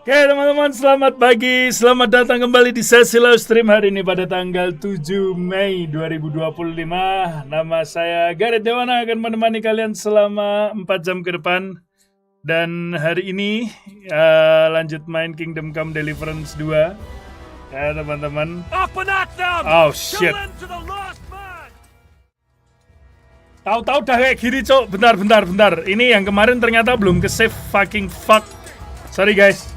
Oke teman-teman, selamat pagi. Selamat datang kembali di sesi live stream hari ini pada tanggal 7 Mei 2025. Nama saya Gareth Dewana akan menemani kalian selama 4 jam ke depan. Dan hari ini lanjut main Kingdom Come Deliverance 2. Ya teman-teman. Oh shit. Tahu-tahu udah kayak gini, cok. Bentar. Ini yang kemarin ternyata belum ke save fucking fuck. Sorry guys.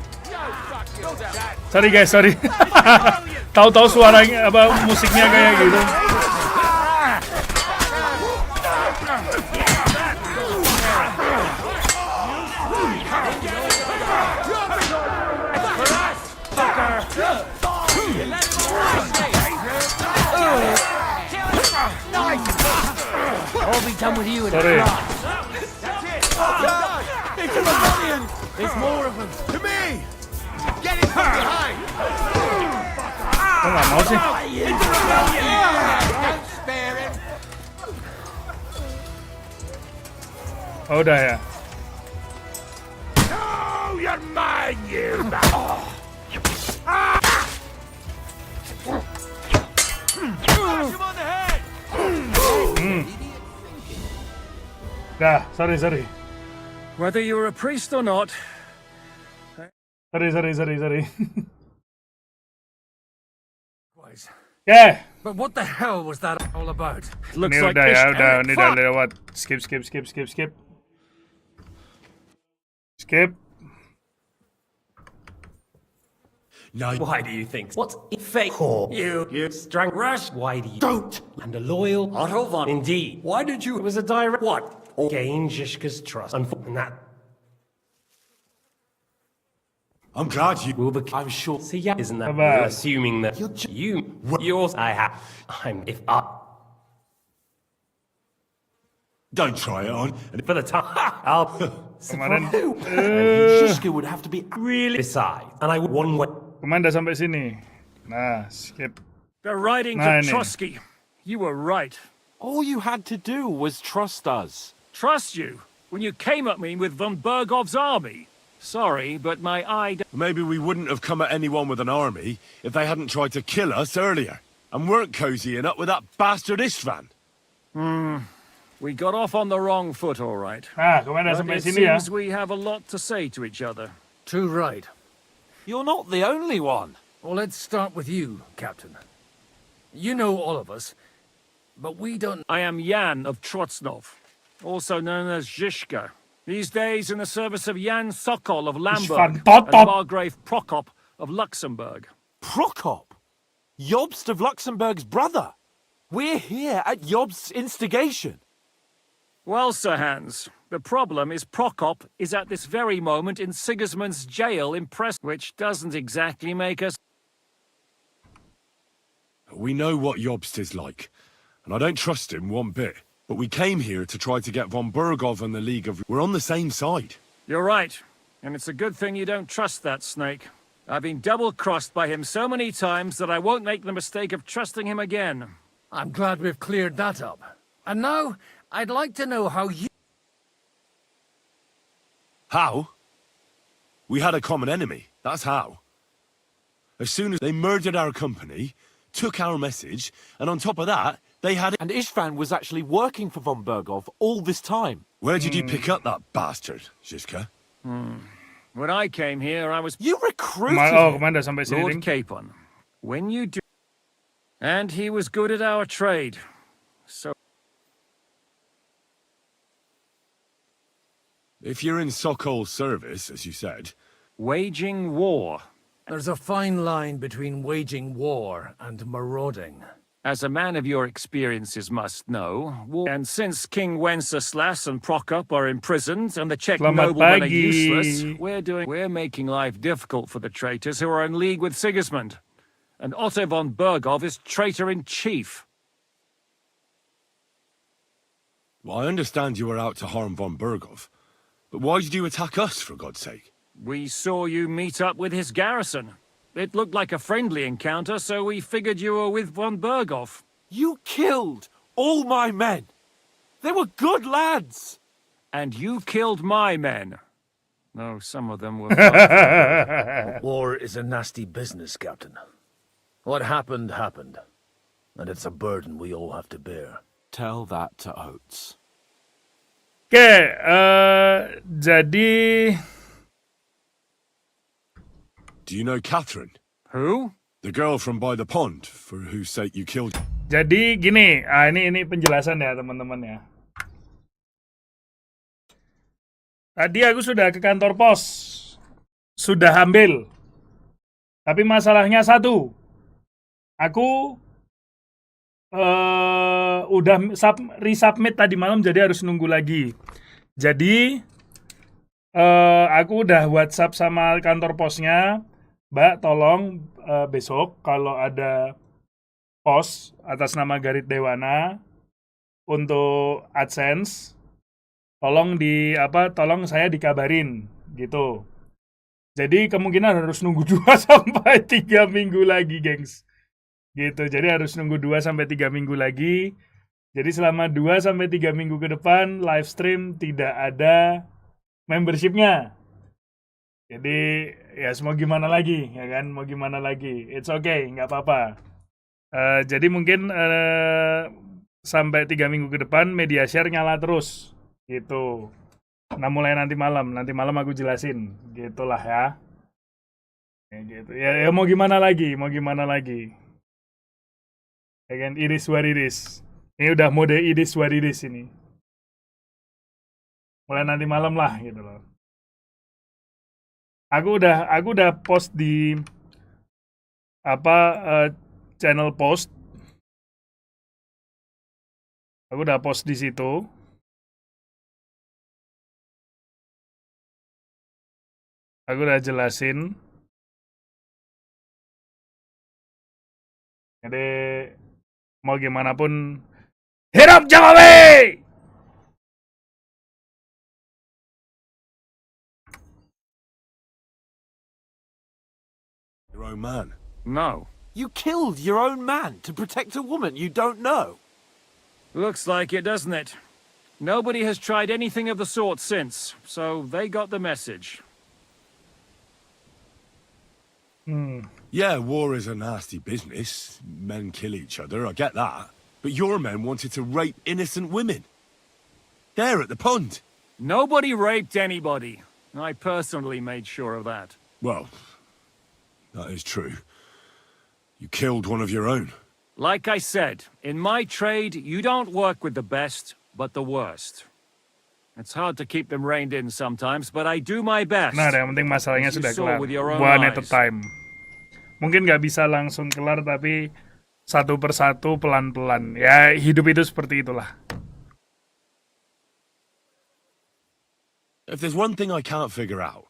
Tahu-tahu suaranya apa musiknya kayak gitu. I'll be done with you in Sorry. a It's a rebellion! There's more of them! To me! Get it from behind! Kok nggak mau sih? It's a rebellion! Don't spare him! Oh udah ya. Oh, you're mine, you! Smash him on the head! Dah, sorry. Whether you're a priest or not, Sorry. yeah. But what the hell was that all about? Ini udah ya, ini udah lewat. Skip. No. Why do you think? What's fake? You strang rush. Why do you don't? And a loyal Otto. Indeed. Why did you? It was a direct what? Gain Zhishka's trust and that. I'm glad you Will be. I'm sure. See, yeah, isn't that Bye-bye. assuming that yours? I have. I'm if up. don't try it on. And for the time, I'll. Kemarin, Zhishka would have to be really beside, and I would one way. kemarin udah sampai sini. Nah, skip. They're riding Nah, to ini. Trotsky. You were right. All you had to do was trust us. Trust you when you came at me with von Bergov's army. Sorry, but my eye. Maybe we wouldn't have come at anyone with an army if they hadn't tried to kill us earlier and weren't cozying up with that bastard Istvan. We got off on the wrong foot, all right. Nah, kemarin udah But sampai it sini ya. seems we have a lot to say to each other. Too right. You're not the only one. Well, let's start with you, Captain. You know all of us, but we don't... I am Jan of Trotsnov, also known as Zhishka. These days in the service of Jan Sokol of Lamberg Istvan and Margrave Prokop of Luxembourg. Prokop? Jobst of Luxembourg's brother. We're here at Jobst's instigation. Well, Sir Hans, the problem is Prokop is at this very moment in Sigismund's jail in Press, which doesn't exactly make us... We know what Jobst is like, and I don't trust him one bit. But we came here to try to get von Bergov and the League of... We're on the same side. You're right, and it's a good thing you don't trust that snake. I've been double-crossed by him so many times that I won't make the mistake of trusting him again. I'm glad we've cleared that up. And now, I'd like to know how you... How? We had a common enemy, that's how. As soon as they murdered our company, took our message, and on top of that, they had... And Istvan was actually working for von Bergov all this time. Where did you pick up that bastard, Zhishka? When I came here, I was You recruited Kemarin, him. kemarin udah sampai sini, Lord Ding. Capon. When you do... And he was good at our trade. So... If you're in Sokol's service, as you said, Waging war. There's a fine line between waging war and marauding. As a man of your experiences must know, war... And since King Wenceslas and Prokop are imprisoned and the Czech Selamat noblemen are pagi. useless, we're making life difficult for the traitors who are in league with Sigismund. And Otto von Bergov is traitor-in-chief. well, I understand you were out to harm von Bergov, but why did you attack us, for God's sake? We saw you meet up with his garrison. It looked like a friendly encounter, so we figured you were with von Bergov. You killed all my men. They were good lads. And you killed my men. though some of them were far. War is a nasty business, Captain. What happened, happened. And it's a burden we all have to bear. Tell that to Oates. Oke, jadi Do you know Catherine? Who? The girl from by the pond, for whose sake you killed... Jadi gini, ini penjelasan ya teman-teman ya. Tadi aku sudah ke kantor pos, sudah ambil. Tapi masalahnya satu, aku udah resubmit tadi malam, jadi harus nunggu lagi. Jadi aku udah WhatsApp sama kantor posnya, Mbak, tolong besok kalau ada pos atas nama Gareth Dewana untuk AdSense, tolong saya dikabarin gitu. Jadi kemungkinan harus nunggu 2 sampai 3 minggu lagi, gengs. Gitu. Jadi harus nunggu 2 sampai 3 minggu lagi. Jadi selama 2 sampai 3 minggu ke depan live stream tidak ada membershipnya. Jadi ya mau gimana lagi, ya kan? Mau gimana lagi? It's okay, nggak apa-apa. Jadi mungkin sampai 3 minggu ke depan media share nyala terus gitu. Nah mulai nanti malam aku jelasin gitulah ya. Gitu. Ya mau gimana lagi? Ya kan, it is what it is. Ini udah mode it is what it is ini. Mulai nanti malam lah gitu loh. Aku udah post di channel post. Aku udah post di situ. Aku udah jelasin. Jadi mau gimana pun hidup Jokowi! Your own man. No. You killed your own man to protect a woman you don't know. Looks like it, doesn't it? Nobody has tried anything of the sort since, so they got the message. Yeah, war is a nasty business. Men kill each other, I get that. But your men wanted to rape innocent women. There at the pond. Nobody raped anybody. I personally made sure of that. Well, that is true. You killed one of your own. Like I said, in my trade, you don't work with the best, but the worst. It's hard to keep them reined in sometimes, but I do my best. Nah, yang penting masalahnya As you sudah saw kelar. with your own One at a eyes. time. Mungkin nggak bisa langsung kelar, tapi satu persatu pelan-pelan. Ya, hidup itu seperti itulah. If there's one thing I can't figure out,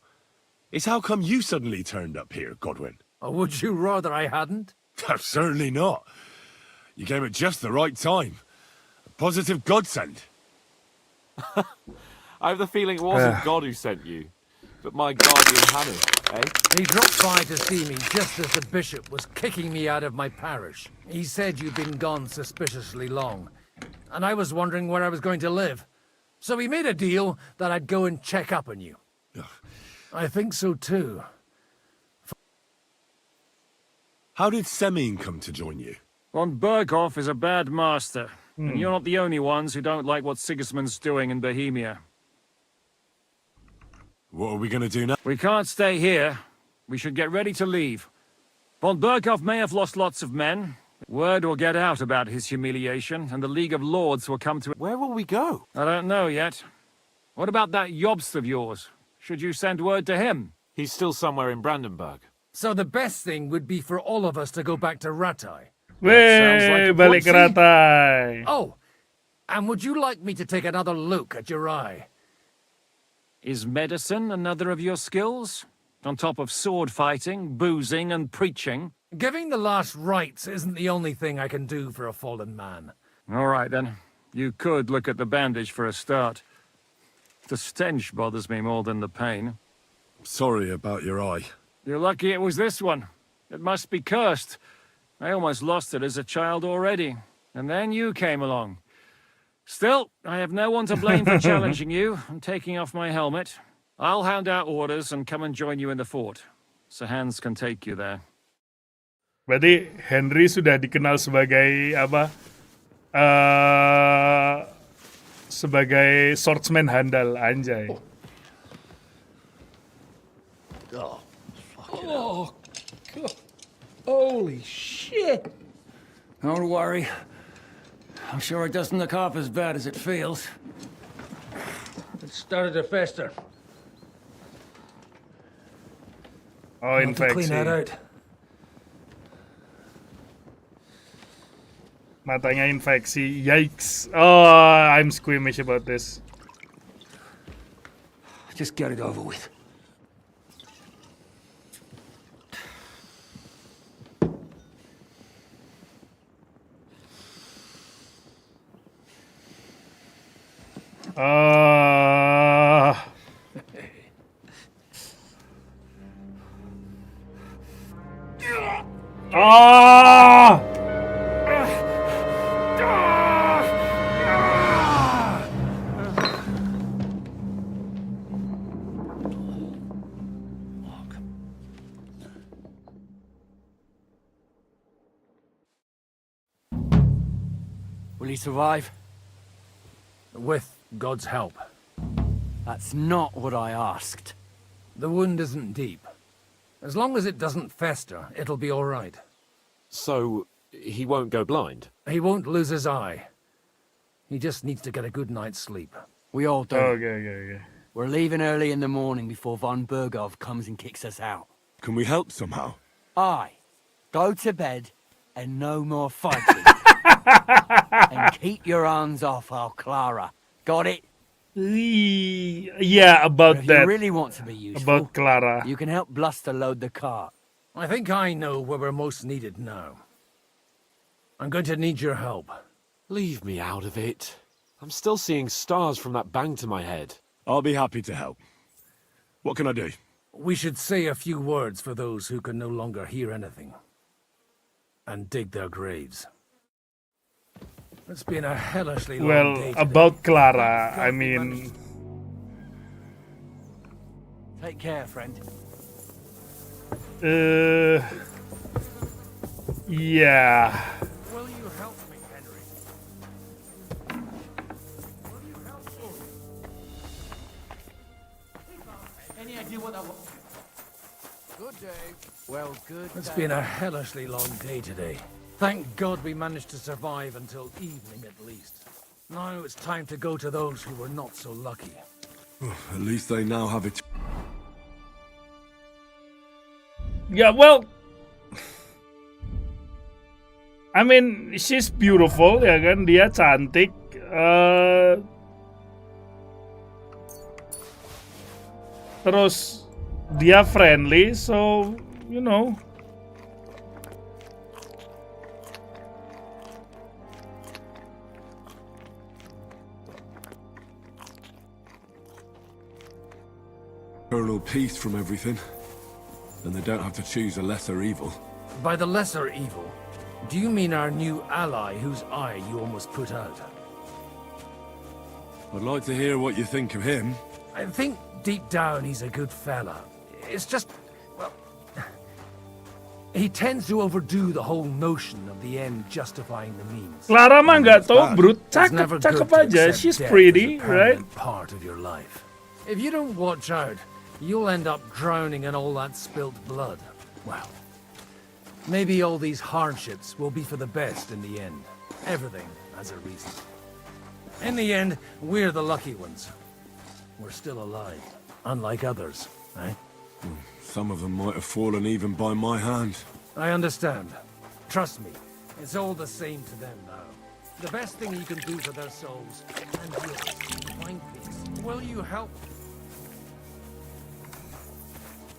it's how come you suddenly turned up here, Godwin? Would you rather I hadn't? Certainly not. You came at just the right time. A positive godsend. I have the feeling it wasn't God who sent you, but my guardian Hanu, eh? He dropped by to see me just as the bishop was kicking me out of my parish. He said you'd been gone suspiciously long, and I was wondering where I was going to live. So we made a deal that I'd go and check up on you. I think so too. How did Semine come to join you? Von Berghoff is a bad master, and you're not the only ones who don't like what Sigismund's doing in Bohemia. What are we gonna do now? We can't stay here. We should get ready to leave. Von Berghoff may have lost lots of men. Word will get out about his humiliation, and the League of Lords will come to... Where will we go? I don't know yet. What about that Jobst of yours? Should you send word to him? He's still somewhere in Brandenburg. So the best thing would be for all of us to go back to Ratai. sounds like Weh, a balik ke boci. Ratai. Oh, and would you like me to take another look at your eye? Is medicine another of your skills? On top of sword fighting, boozing, and preaching? Giving the last rites isn't the only thing I can do for a fallen man. All right, then. You could look at the bandage for a start. The stench bothers me more than the pain. Sorry about your eye. You're lucky it was this one. It must be cursed. I almost lost it as a child already. And then you came along. Still, I have no one to blame for challenging you and taking off my helmet. I'll hand out orders and come and join you in the fort. Sir Hans can take you there. Berarti Henry sudah dikenal sebagai apa? Sebagai swordsman handal, anjay. Oh, God. Holy shit. Don't worry. I'm sure it doesn't look half as bad as it feels. It started to fester. Oh, Have to clean that infeksi. out. Matanya infeksi. Yikes. Oh, I'm squeamish about this. Just get it over with. Ah! Will he survive? With God's help. That's not what I asked. The wound isn't deep. As long as it doesn't fester, it'll be all right. So, he won't go blind? He won't lose his eye. He just needs to get a good night's sleep. We all do. Okay. We're leaving early in the morning before von Berghoff comes and kicks us out. Can we help somehow? Aye. Go to bed and no more fighting. And keep your hands off our Clara. Got it? Yeah, But about if that. you really want to be useful, About Clara. you can help Bluster load the cart. I think I know where we're most needed now. I'm going to need your help. Leave me out of it. I'm still seeing stars from that bang to my head. I'll be happy to help. What can I do? We should say a few words for those who can no longer hear anything. And dig their graves. It's been a hellishly long Well, day today. about Clara, I mean... Take care, friend. Yeah. Will you help me, Henry? Will you help me? Any idea what that was? Good day. Well, good It's day. been a hellishly long day today. Thank God we managed to survive until evening at least. Now it's time to go to those who were not so lucky. At least they now have it. Yeah, well... I mean, she's beautiful, ya kan? Dia cantik. Terus dia friendly, so you know. Eternal peace from everything. And they don't have to choose a lesser evil. By the lesser evil, do you mean our new ally whose eye you almost put out? I'd like to hear what you think of him. I think deep down he's a good fella. It's just, well, he tends to overdo the whole notion of the end justifying the means. Clara mah nggak tahu, brut. It's never Cakep good to aja. accept She's death pretty, as a right? permanent part of your life. If you don't watch out, you'll end up drowning in all that spilt blood. Well, maybe all these hardships will be for the best in the end. Everything has a reason. In the end, we're the lucky ones. We're still alive, unlike others, eh? Some of them might have fallen even by my hand. I understand. Trust me, it's all the same to them now. The best thing you can do for their souls, and yours, find peace. Will you help?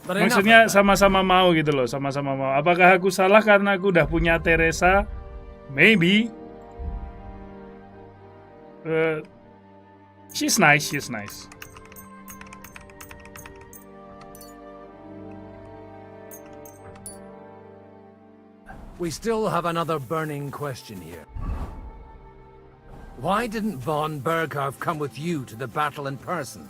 But enough Maksudnya of that. sama-sama mau gitu loh, sama-sama mau. Apakah aku salah karena aku udah punya Teresa? Maybe. She's nice, she's nice. We still have another burning question here. Why didn't von Berghoff come with you to the battle in person?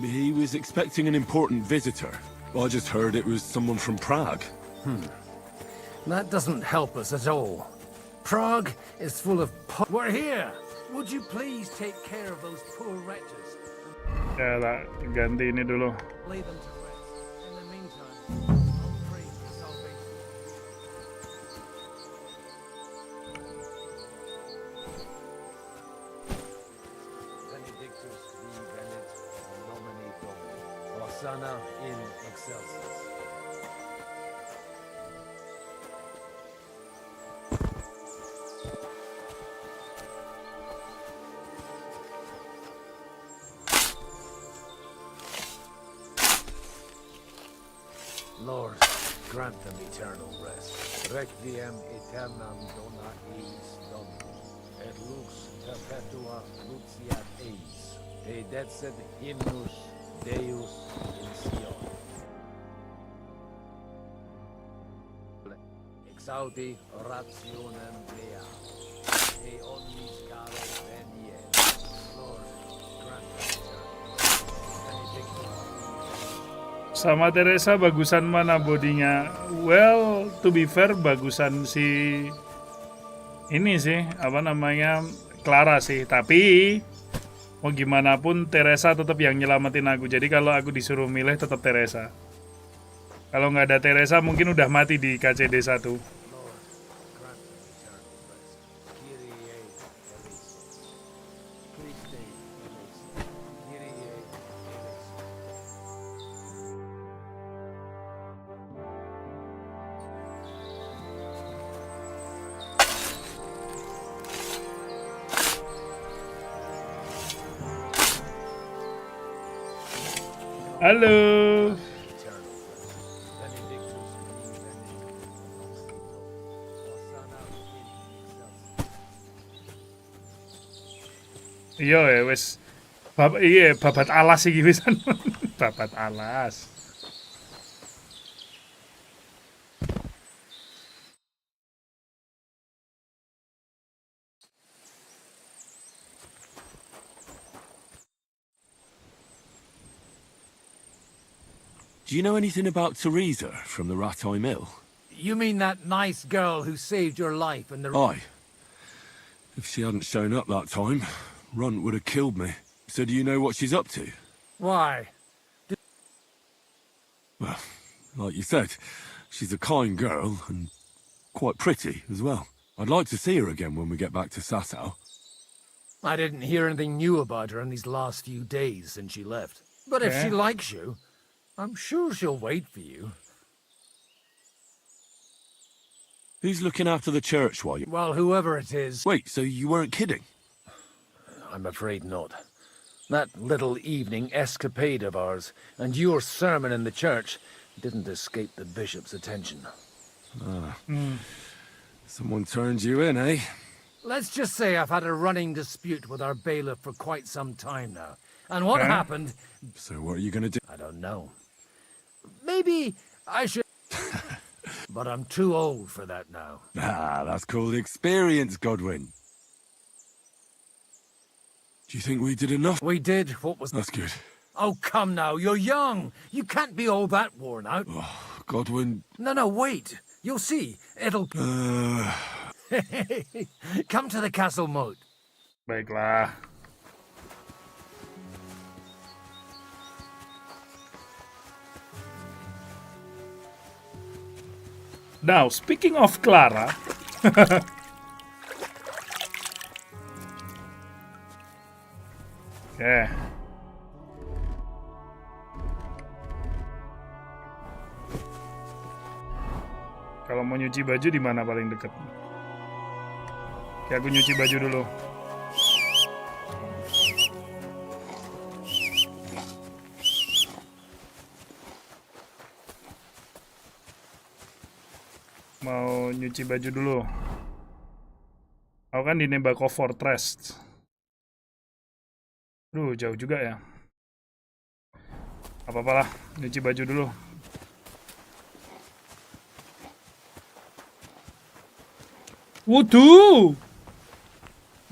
He was expecting an important visitor. I just heard it was someone from Prague. That doesn't help us at all. Prague is full of We're here! Would you please take care of those poor wretches? Ya lah, ganti ini dulu. Lay them to rest. In the meantime, I'll pray for salvation. Benedictus vi venet in nomine Domini. Hosanna in excelsis. Lord, grant them eternal rest. Requiem aeternam dona eis Dominus, et lux perpetua luceat eis, te decet hymnus Deus in Sion. Exaudi rationem Dea, e omnis caro venient. Lord, grant them eternal rest. Benedictus. Sama Teresa bagusan mana bodinya? Well, to be fair bagusan si ini sih, apa namanya, Clara sih. Tapi mau gimana pun Teresa tetap yang nyelamatin aku. Jadi kalau aku disuruh milih tetap Teresa. Kalau nggak ada Teresa mungkin udah mati di KCD 1. Halo. Iya wes babat alas iki wisan. Babat alas. Do you know anything about Teresa from the Rattay Mill? You mean that nice girl who saved your life in the... Aye. If she hadn't shown up that time, Runt would have killed me. So do you know what she's up to? Why? Well, like you said, she's a kind girl and quite pretty as well. I'd like to see her again when we get back to Sasau. I didn't hear anything new about her in these last few days since she left. But if she likes you, I'm sure she'll wait for you. Who's looking after the church while you... Well, whoever it is... Wait, so you weren't kidding? I'm afraid not. That little evening escapade of ours and your sermon in the church didn't escape the bishop's attention. Someone turned you in, eh? Let's just say I've had a running dispute with our bailiff for quite some time now. And what happened... So what are you going to do? I don't know. Maybe I should... But I'm too old for that now. Ah, that's called experience, Godwin. Do you think we did enough? We did what was... That's good. Oh, come now, you're young. You can't be all that worn out. Oh, Godwin... No, wait. You'll see. It'll... Come to the castle moat. Baiklah. Now, speaking of Clara, okay. Kalau mau nyuci baju di mana paling dekat? Oke, aku nyuci baju dulu. Mau nyuci baju dulu. Aku kan di Nembako Fortress. Duh, jauh juga ya. Apa-apalah, nyuci baju dulu. Wudu!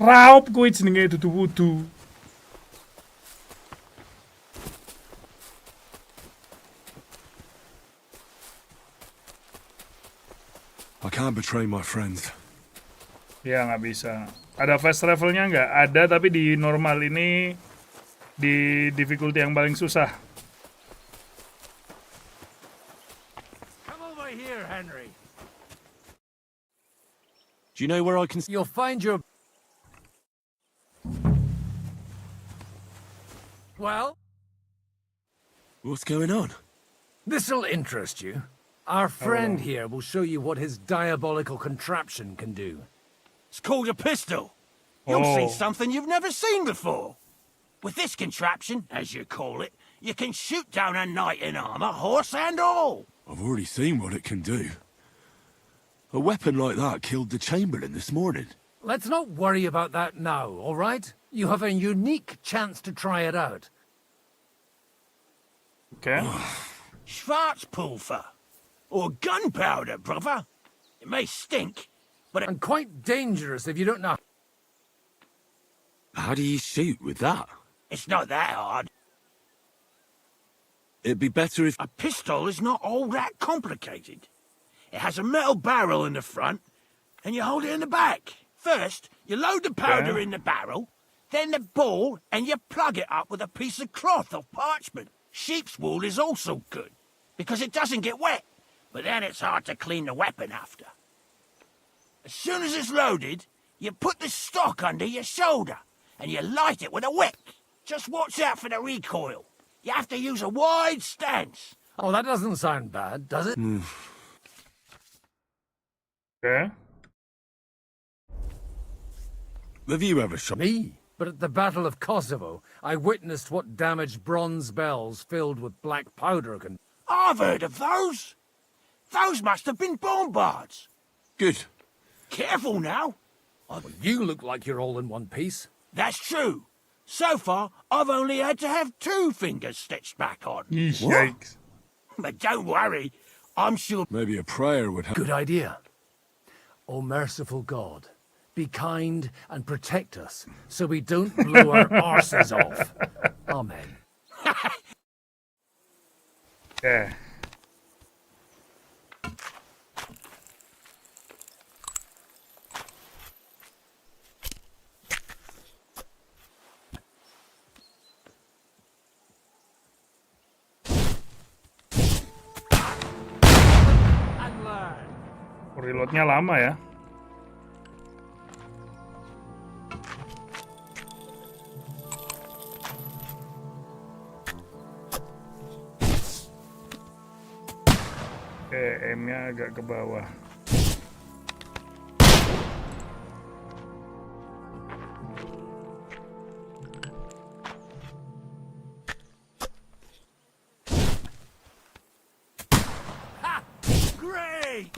Raup kuwi jenenge dudu wudu. I can't betray my friends. Ya nggak bisa. Ada fast travelnya nggak? Ada, tapi di normal ini di difficulty yang paling susah. Come over here, Henry. Do you know where I can... You'll find your... Well, What's going on? this'll interest you. Our friend here will show you what his diabolical contraption can do. It's called a pistol. You'll Oh. see something you've never seen before. With this contraption, as you call it, you can shoot down a knight in armor, horse and all. I've already seen what it can do. A weapon like that killed the Chamberlain this morning. Let's not worry about that now, all right? You have a unique chance to try it out. Oke. Schwarzpulver. Or gunpowder, brother. It may stink, but And quite dangerous if you don't know. How do you shoot with that? it's not that hard. It'd be better if... A pistol is not all that complicated. It has a metal barrel in the front, and you hold it in the back. First, you load the powder in the barrel, then the ball, and you plug it up with a piece of cloth or parchment. Sheep's wool is also good, because it doesn't get wet, but then it's hard to clean the weapon after. As soon as it's loaded, you put the stock under your shoulder, and you light it with a wick. Just watch out for the recoil. You have to use a wide stance. Oh, that doesn't sound bad, does it? Oke. Have you ever shot... Me? But at the Battle of Kosovo, I witnessed what damaged bronze bells filled with black powder can... I've heard of those. Those must have been bombards. Good. Careful now. You look like you're all in one piece. That's true. So far, I've only had to have 2 fingers stitched back on. Yikes. But don't worry, I'm sure... Maybe a prayer would help. Good idea. O merciful God, be kind and protect us so we don't blow our arses off. Amen. Oke. Reloadnya lama ya. Oke, aim-nya agak ke bawah. Great!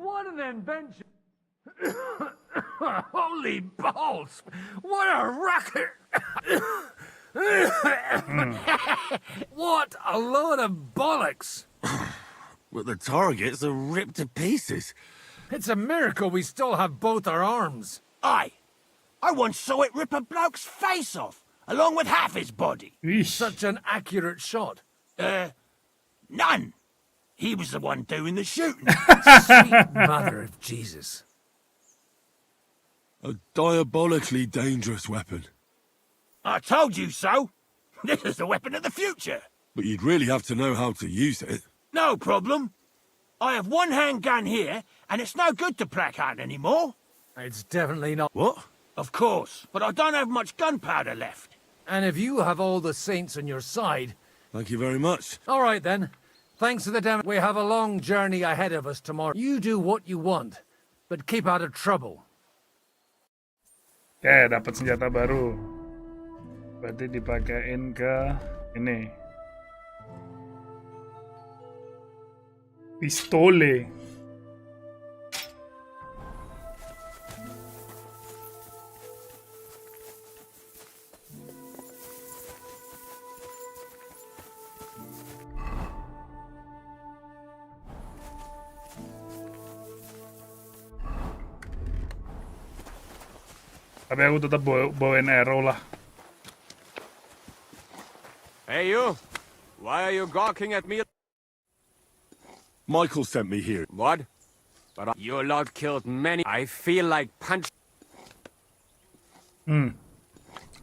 What an invention! Holy balls! What a racket! What a load of bollocks! But the targets are ripped to pieces. It's a miracle we still have both our arms. I once saw it rip a bloke's face off, along with half his body. Wih. Such an accurate shot. None. He was the one doing the shooting. Sweet mother of Jesus. A diabolically dangerous weapon. I told you so. This is the weapon of the future. But you'd really have to know how to use it. No problem. I have one handgun here, and it's no good to placard anymore. It's definitely not. What? Of course, but I don't have much gunpowder left. And if you have all the saints on your side... Thank you very much. All right, then. Thanks to the damn... We have a long journey ahead of us tomorrow. You do what you want, but keep out of trouble. Oke, dapat senjata baru. Berarti dipakein ke ini. Pistole. Tapi aku tetap bawain arrow lah. Hey, you! Why are you gawking at me? Michael sent me here. What? But your lot killed many. I feel like punch.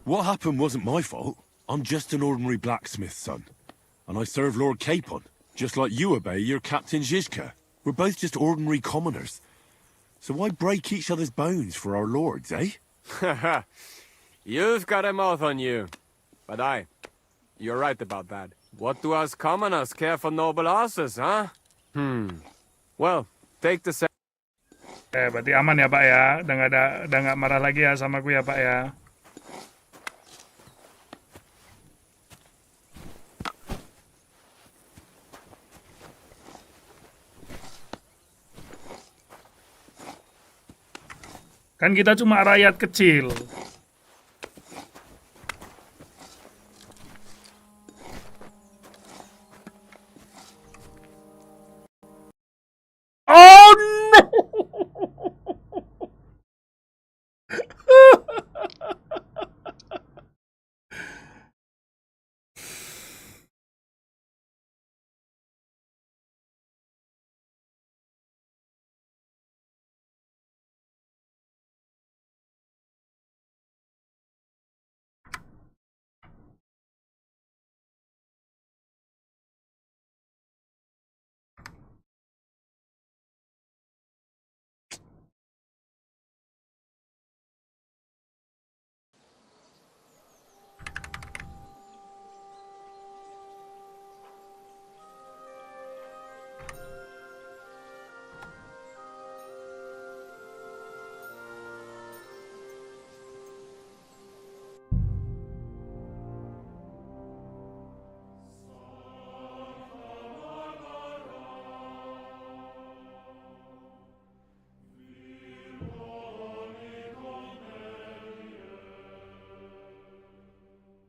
What happened wasn't my fault. I'm just an ordinary blacksmith's son. And I serve Lord Capon, just like you obey your Captain Zizka. We're both just ordinary commoners. So why break each other's bones for our lords, eh? You've got a mouth on you. But you're right about that. What do us commoners care for noble asses, huh? Well, take the Berarti aman ya Pak ya, udah nggak marah lagi ya sama aku ya Pak ya. Kan kita cuma rakyat kecil. Oh no!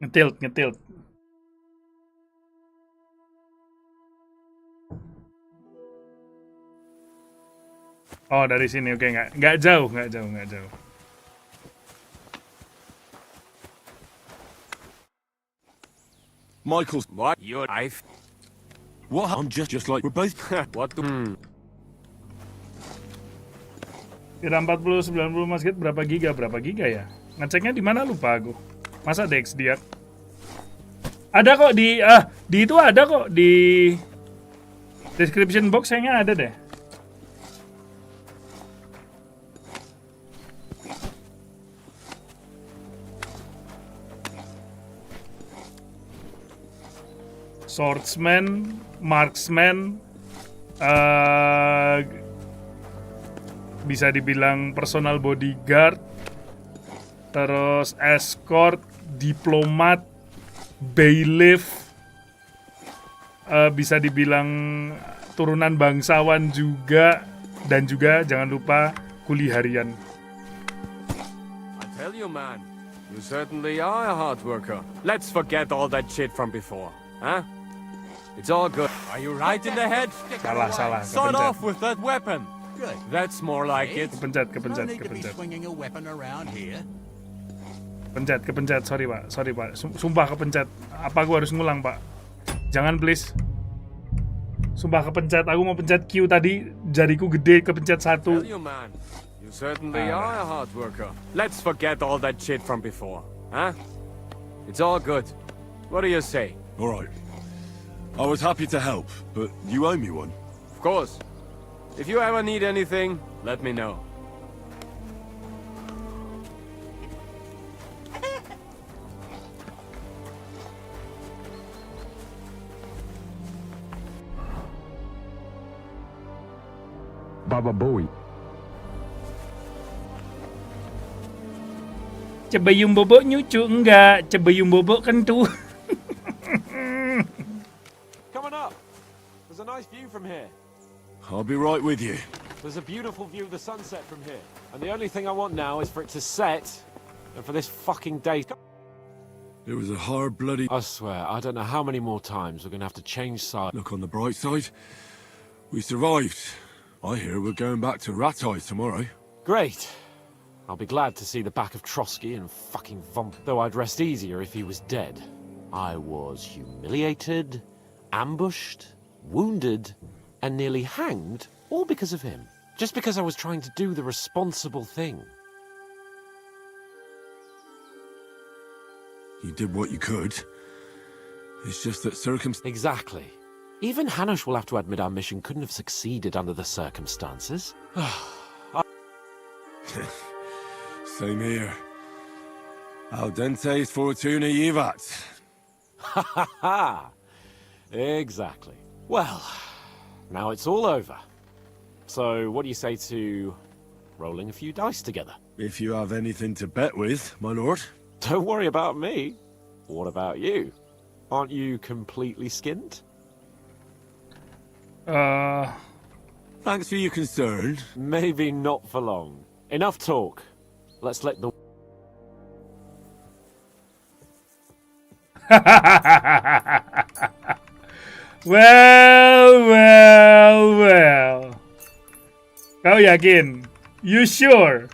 Ngetilt. Oh dari sini, oke, nggak jauh. Michael's... What? Your life? What? I'm just like... We're both... What the... Kira 40, 90 Mas Git berapa giga ya? Ngeceknya di mana lupa aku. Masa Dex dia? Ada kok di itu ada kok di description box kayaknya ada deh. Swordsman, marksman, bisa dibilang personal bodyguard, terus escort, diplomat, bailiff, bisa dibilang turunan bangsawan juga, dan juga jangan lupa kuli harian. I tell you, man, you certainly are a hard worker. Let's forget all that shit from before, huh? It's all good. Are you right in the head? Salah. Start Kepencet. off with that weapon. Good. That's more like it. Kepencet. No need to be swinging a weapon around here. Kepencet. Sorry pak. Sumpah kepencet. Apa gua harus ngulang pak? Jangan please. Sumpah kepencet. Aku mau pencet Q tadi, jariku gede kepencet 1. Tell you, man, you certainly are a hard worker. Let's forget all that shit from before, huh? It's all good. What do you say? All right. I was happy to help, but you owe me one. Of course. If you ever need anything, let me know. Baba Bowie. Cebayum bobok nyucu enggak, cebayum bobok kentu. Coming up. There's a nice view from here. I'll be right with you. There's a beautiful view of the sunset from here. And the only thing I want now is for it to set and for this fucking day. It was a hard bloody... I swear, I don't know how many more times we're going to have to change sides. Look on the bright side. We survived. I hear we're going back to Rat Eyes tomorrow. Great. I'll be glad to see the back of Trotsky and fucking though I'd rest easier if he was dead. I was humiliated, ambushed, wounded, and nearly hanged, all because of him. Just because I was trying to do the responsible thing. You did what you could. It's just that Exactly. Even Hanush will have to admit our mission couldn't have succeeded under the circumstances. Same here. Al dente fortuna jivat. Ha ha ha! Exactly. Well, now it's all over. So, what do you say to rolling a few dice together? If you have anything to bet with, my lord. Don't worry about me. What about you? Aren't you completely skinned? Thanks for your concern. Maybe not for long. Enough talk. Let's let the... Well. Kau yakin? You sure?